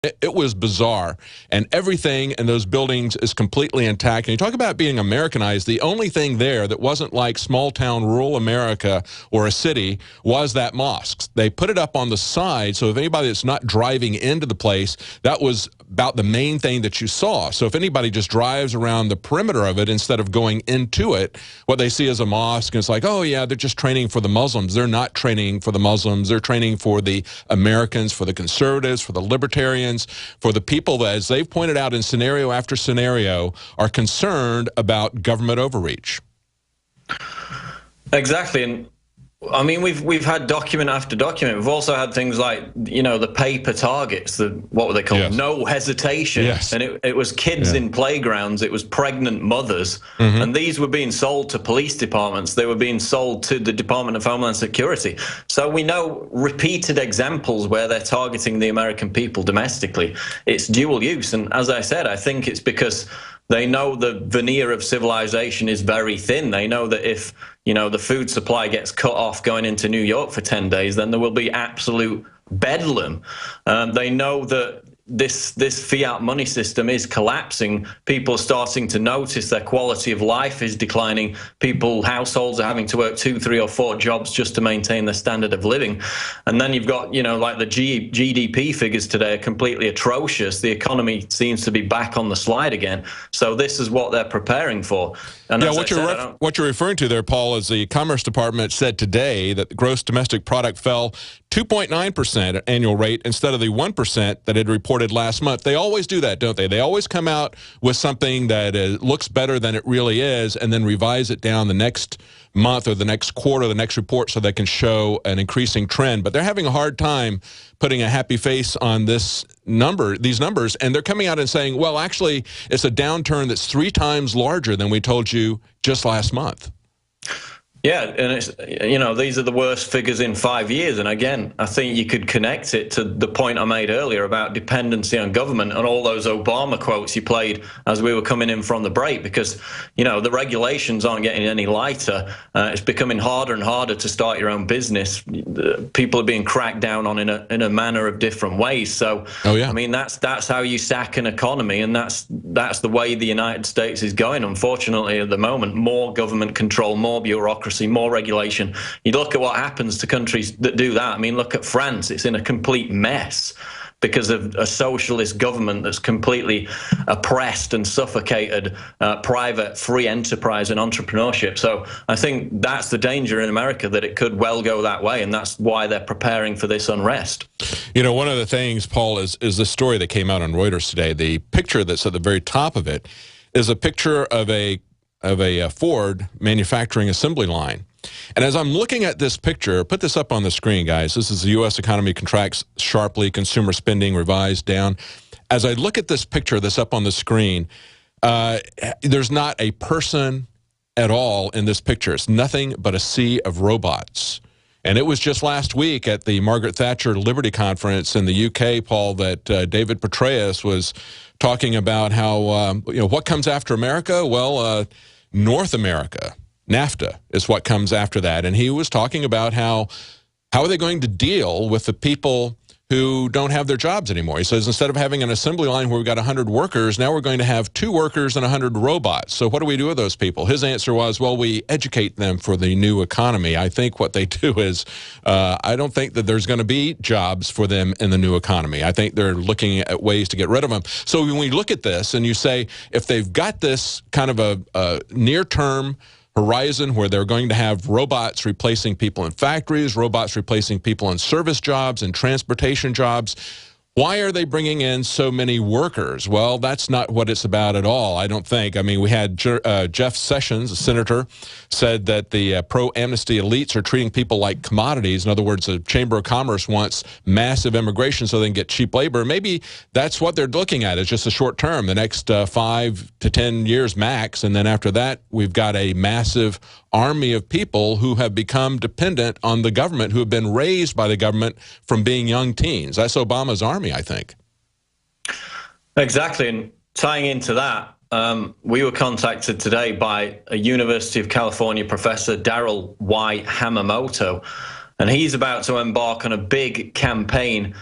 It was bizarre, and everything in those buildings is completely intact. And you talk about being Americanized, the only thing there that wasn't like small-town rural America or a city was that mosque. They put it up on the side, so if anybody that's not driving into the place, that was about the main thing that you saw. So if anybody just drives around the perimeter of it instead of going into it, what they see is a mosque, and it's like, oh yeah, they're just training for the Muslims. They're not training for the Muslims. They're training for the Americans, for the conservatives, for the libertarians, for the people that, as they've pointed out in scenario after scenario, are concerned about government overreach. Exactly. And I mean, we've had document after document. We've also had things like, you know, the paper targets, what were they called? Yes. No hesitation. Yes. And it was kids in playgrounds. It was pregnant mothers. And these were being sold to police departments. They were being sold to the Department of Homeland Security. So we know repeated examples where they're targeting the American people domestically. It's dual use. And as I said, I think it's because they know the veneer of civilization is very thin. They know that if, you know, the food supply gets cut off going into New York for 10 days, then there will be absolute bedlam. They know that this fiat money system is collapsing. People are starting to notice their quality of life is declining. Households are having to work 2, 3, or 4 jobs just to maintain their standard of living. And then you've got, you know, like the GDP figures today are completely atrocious. The economy seems to be back on the slide again. So this is what they're preparing for. And yeah, what you're referring to there, Paul, is the Commerce Department said today that the gross domestic product fell 2.9% at annual rate instead of the 1% that it reported last month. They always do that, don't they? They always come out with something that looks better than it really is and then revise it down the next month or the next quarter, the next report, so they can show an increasing trend. But they're having a hard time putting a happy face on these numbers, and they're coming out and saying, well, actually, it's a downturn that's 3 times larger than we told you just last month. Yeah, and it's, you know, these are the worst figures in 5 years. And again, I think you could connect it to the point I made earlier about dependency on government and all those Obama quotes you played as we were coming in from the break, because, you know, the regulations aren't getting any lighter. It's becoming harder and harder to start your own business. People are being cracked down on in a manner of different ways. So, I mean, that's how you sack an economy, and that's the way the United States is going, unfortunately, at the moment. More government control, more bureaucracy, more regulation. You look at what happens to countries that do that. I mean, look at France. It's in a complete mess because of a socialist government that's completely oppressed and suffocated private free enterprise and entrepreneurship. So I think that's the danger in America, that it could well go that way, and that's why they're preparing for this unrest. You know, one of the things, Paul, is the story that came out on Reuters today. The picture that's at the very top of it is a picture of a Ford manufacturing assembly line. And as I'm looking at this picture, put this up on the screen, guys. This is the U.S. economy contracts sharply, consumer spending revised down. As I look at this picture that's up on the screen, there's not a person at all in this picture. It's nothing but a sea of robots. And it was just last week at the Margaret Thatcher Liberty Conference in the UK, Paul, that David Petraeus was talking about how, you know, what comes after America? Well, North America, NAFTA is what comes after that. And he was talking about how are they going to deal with the people who don't have their jobs anymore. He says instead of having an assembly line where we've got 100 workers, now we're going to have 2 workers and 100 robots. So what do we do with those people? His answer was, well, we educate them for the new economy. I think what they do is, I don't think that there's going to be jobs for them in the new economy. I think they're looking at ways to get rid of them. So when we look at this and you say, if they've got this kind of a near-term horizon where they're going to have robots replacing people in factories, robots replacing people in service jobs and transportation jobs, why are they bringing in so many workers? Well, that's not what it's about at all, I don't think. I mean, we had Jeff Sessions, a senator, said that the pro-amnesty elites are treating people like commodities. In other words, the Chamber of Commerce wants massive immigration so they can get cheap labor. Maybe that's what they're looking at, is just a short term, the next 5 to 10 years max. And then after that, we've got a massive army of people who have become dependent on the government, who have been raised by the government from being young teens. That's Obama's army, I think. Exactly. And tying into that, we were contacted today by a University of California professor, Daryl Y. Hamamoto, and he's about to embark on a big campaign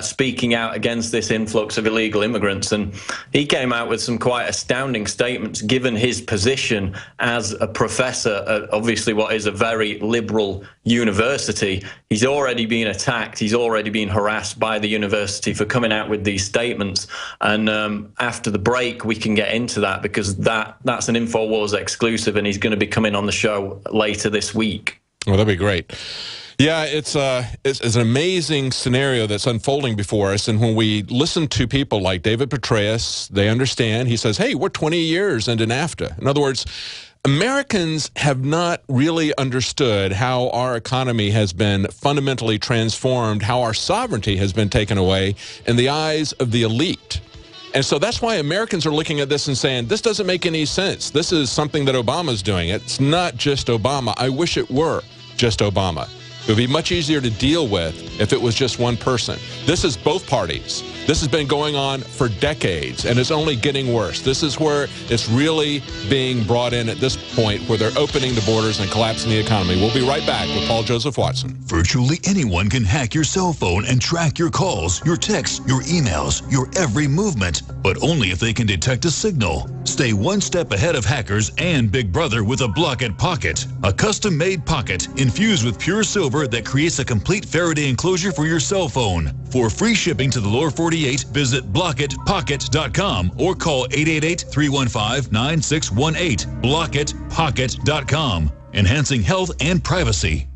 speaking out against this influx of illegal immigrants. And he came out with some quite astounding statements, given his position as a professor at obviously what is a very liberal university. He's already been attacked. He's already been harassed by the university for coming out with these statements. And after the break, we can get into that, because that's an InfoWars exclusive, and he's going to be coming on the show later this week. Well, that'd be great. Yeah, it's an amazing scenario that's unfolding before us. And when we listen to people like David Petraeus, they understand. He says, hey, we're 20 years into NAFTA. In other words, Americans have not really understood how our economy has been fundamentally transformed, how our sovereignty has been taken away in the eyes of the elite. And so that's why Americans are looking at this and saying, this doesn't make any sense. This is something that Obama's doing. It's not just Obama. I wish it were just Obama. It would be much easier to deal with if it was just one person. This is both parties. This has been going on for decades, and it's only getting worse. This is where it's really being brought in at this point, where they're opening the borders and collapsing the economy. We'll be right back with Paul Joseph Watson. Virtually anyone can hack your cell phone and track your calls, your texts, your emails, your every movement, but only if they can detect a signal. Stay one step ahead of hackers and Big Brother with a Blockit Pocket, a custom-made pocket infused with pure silver that creates a complete Faraday enclosure for your cell phone. For free shipping to the lower 48, visit blockitpocket.com or call 888-315-9618. blockitpocket.com, enhancing health and privacy.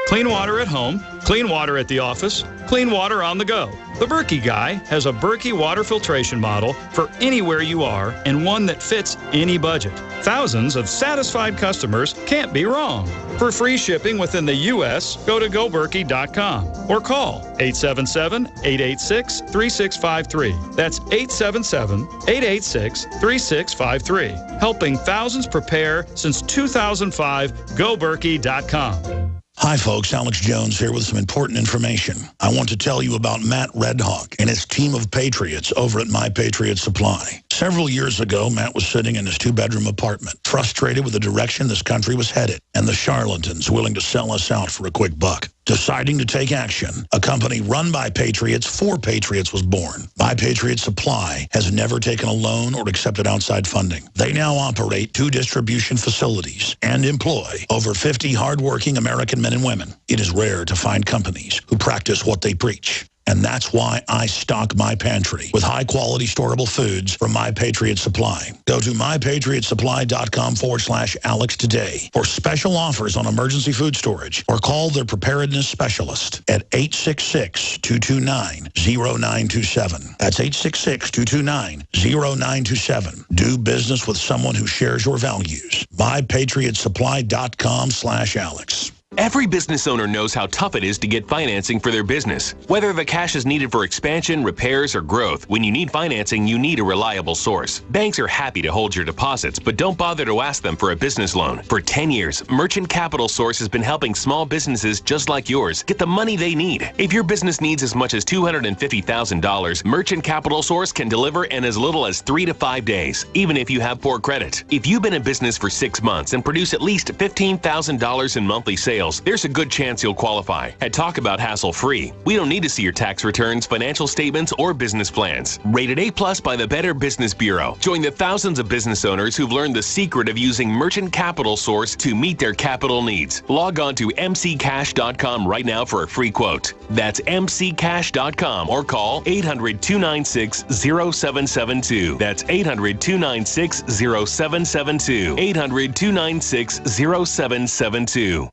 Clean water at home, clean water at the office, clean water on the go. The Berkey Guy has a Berkey water filtration model for anywhere you are, and one that fits any budget. Thousands of satisfied customers can't be wrong. For free shipping within the U.S., go to goberkey.com or call 877-886-3653. That's 877-886-3653. Helping thousands prepare since 2005, goberkey.com. Hi folks, Alex Jones here with some important information. I want to tell you about Matt Redhawk and his team of patriots over at My Patriot Supply. Several years ago, Matt was sitting in his two-bedroom apartment, frustrated with the direction this country was headed and the charlatans willing to sell us out for a quick buck. Deciding to take action, a company run by patriots for patriots was born. My Patriot Supply has never taken a loan or accepted outside funding. They now operate 2 distribution facilities and employ over 50 hardworking American men and women. It is rare to find companies who practice what they preach. And that's why I stock my pantry with high-quality storable foods from My Patriot Supply. Go to mypatriotsupply.com/Alex today for special offers on emergency food storage, or call their preparedness specialist at 866-229-0927. That's 866-229-0927. Do business with someone who shares your values. mypatriotsupply.com/Alex. Every business owner knows how tough it is to get financing for their business. Whether the cash is needed for expansion, repairs, or growth, when you need financing, you need a reliable source. Banks are happy to hold your deposits, but don't bother to ask them for a business loan. For 10 years, Merchant Capital Source has been helping small businesses just like yours get the money they need. If your business needs as much as $250,000, Merchant Capital Source can deliver in as little as 3 to 5 days, even if you have poor credit. If you've been in business for 6 months and produce at least $15,000 in monthly sales, there's a good chance you'll qualify. And talk about hassle-free. We don't need to see your tax returns, financial statements, or business plans. Rated A+ by the Better Business Bureau. Join the thousands of business owners who've learned the secret of using Merchant Capital Source to meet their capital needs. Log on to mccash.com right now for a free quote. That's mccash.com or call 800-296-0772. That's 800-296-0772. 800-296-0772.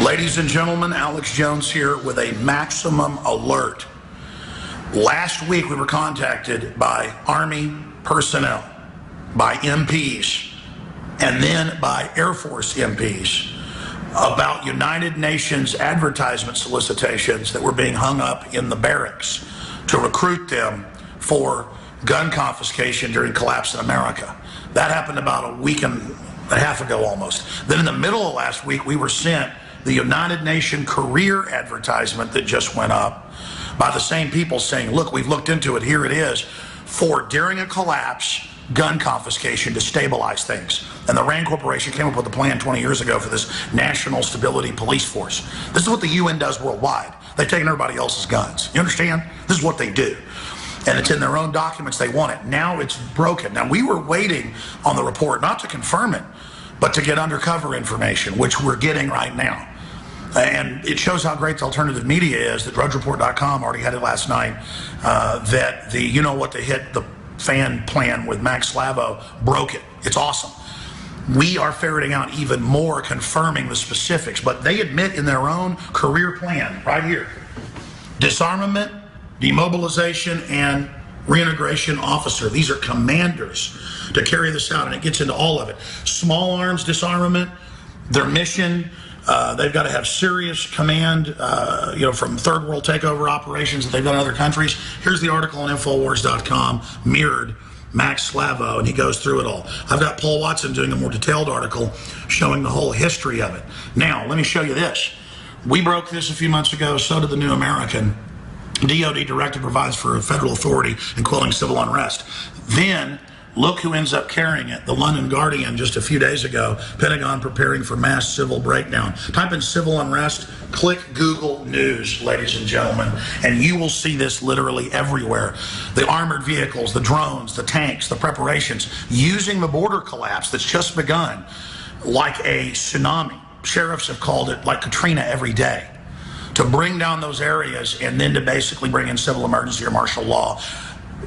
Ladies and gentlemen, Alex Jones here with a maximum alert. Last week we were contacted by Army personnel, by MPs, and then by Air Force MPs about United Nations advertisement solicitations that were being hung up in the barracks to recruit them for gun confiscation during collapse in America. That happened about a week and a half ago almost. Then in the middle of last week, we were sent the United Nations career advertisement that just went up by the same people saying, look, we've looked into it, here it is. for, during a collapse, gun confiscation to stabilize things. And the RAND Corporation came up with a plan 20 years ago for this National Stability Police Force. This is what the UN does worldwide. They've taken everybody else's guns. You understand? This is what they do. And it's in their own documents. They want it. Now it's broken. Now, we were waiting on the report, not to confirm it, but to get undercover information, which we're getting right now. And it shows how great the alternative media is, that DrudgeReport.com already had it last night, that the, you know what, they hit the fan plan with Max Slavo broke it. It's awesome. We are ferreting out even more, confirming the specifics, but they admit in their own career plan right here, disarmament, demobilization, and reintegration officer. These are commanders to carry this out, and it gets into all of it. Small arms disarmament, their mission, they've got to have serious command, from third world takeover operations that they've done in other countries. Here's the article on Infowars.com, mirrored Max Slavo, and he goes through it all. I've got Paul Watson doing a more detailed article showing the whole history of it. Now, let me show you this. We broke this a few months ago, so did the New American. DOD directive provides for a federal authority in quelling civil unrest. Then, look who ends up carrying it. The London Guardian just a few days ago, Pentagon preparing for mass civil breakdown. Type in civil unrest, click Google News, ladies and gentlemen, and you will see this literally everywhere. The armored vehicles, the drones, the tanks, the preparations, using the border collapse that's just begun like a tsunami. Sheriffs have called it like Katrina every day, to bring down those areas and then to basically bring in civil emergency or martial law.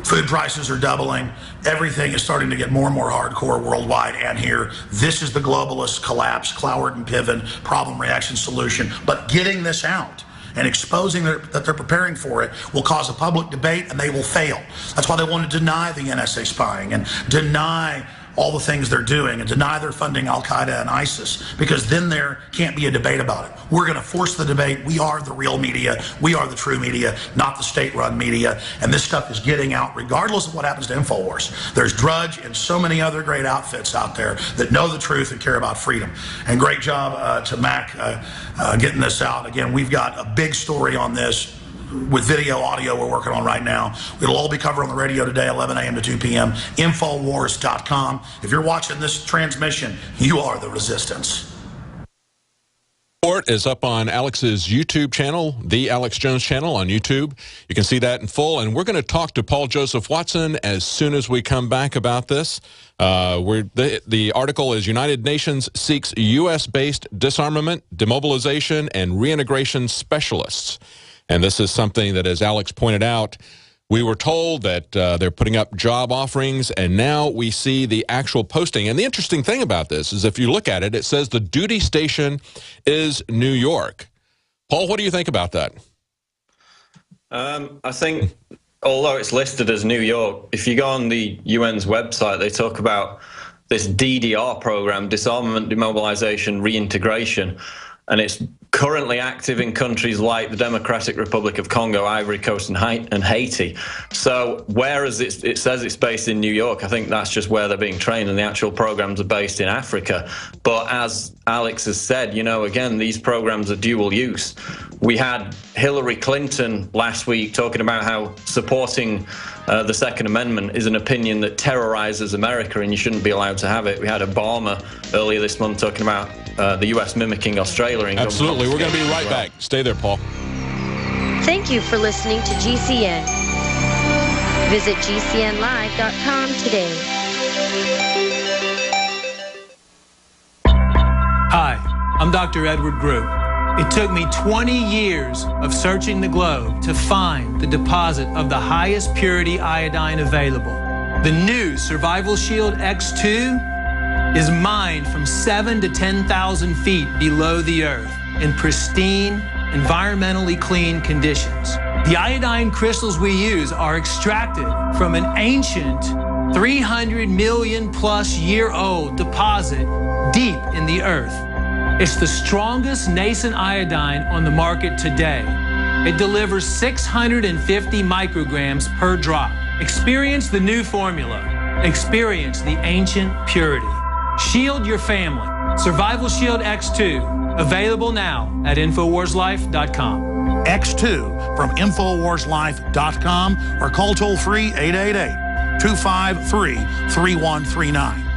Food prices are doubling. Everything is starting to get more and more hardcore worldwide and here. This is the globalist collapse, Cloward and Piven, problem, reaction, solution. But getting this out and exposing that they're preparing for it will cause a public debate, and they will fail. That's why they want to deny the NSA spying and deny all the things they're doing and deny they're funding Al-Qaeda and ISIS, because then there can't be a debate about it. We're going to force the debate. We are the real media. We are the true media, not the state-run media. And this stuff is getting out regardless of what happens to InfoWars. There's Drudge and so many other great outfits out there that know the truth and care about freedom. And great job to Mac getting this out. Again, we've got a big story on this with video, audio we're working on right now. It'll all be covered on the radio today, 11 a.m. to 2 p.m. Infowars.com. If you're watching this transmission, you are the resistance. Report is up on Alex's YouTube channel, the Alex Jones channel on YouTube. You can see that in full, and we're going to talk to Paul Joseph Watson as soon as we come back about this. The article is United Nations seeks U.S.-based disarmament, demobilization, and reintegration specialists. And this is something that, as Alex pointed out, we were told that they're putting up job offerings, and now we see the actual posting. And the interesting thing about this is if you look at it, it says the duty station is New York. Paul, what do you think about that? I think, although it's listed as New York, if you go on the UN's website, they talk about this DDR program, disarmament, demobilization, reintegration, and it's currently active in countries like the Democratic Republic of Congo, Ivory Coast, and Haiti. So whereas it says it's based in New York, I think that's just where they're being trained, and the actual programs are based in Africa. But as Alex has said, again, these programs are dual use. We had Hillary Clinton last week talking about how supporting the Second Amendment is an opinion that terrorizes America and you shouldn't be allowed to have it. We had Obama earlier this month talking about the U.S. mimicking Australia. Absolutely. We're going to be right back. Stay there, Paul. Thank you for listening to GCN. Visit GCNlive.com today. Hi, I'm Dr. Edward Group. It took me 20 years of searching the globe to find the deposit of the highest purity iodine available. The new Survival Shield X2 is mined from 7,000 to 10,000 feet below the earth in pristine, environmentally clean conditions. The iodine crystals we use are extracted from an ancient 300 million plus year old deposit deep in the earth. It's the strongest nascent iodine on the market today. It delivers 650 micrograms per drop. Experience the new formula. Experience the ancient purity. Shield your family. Survival Shield X2. Available now at InfoWarsLife.com. X2 from InfoWarsLife.com or call toll-free 888 253-3139.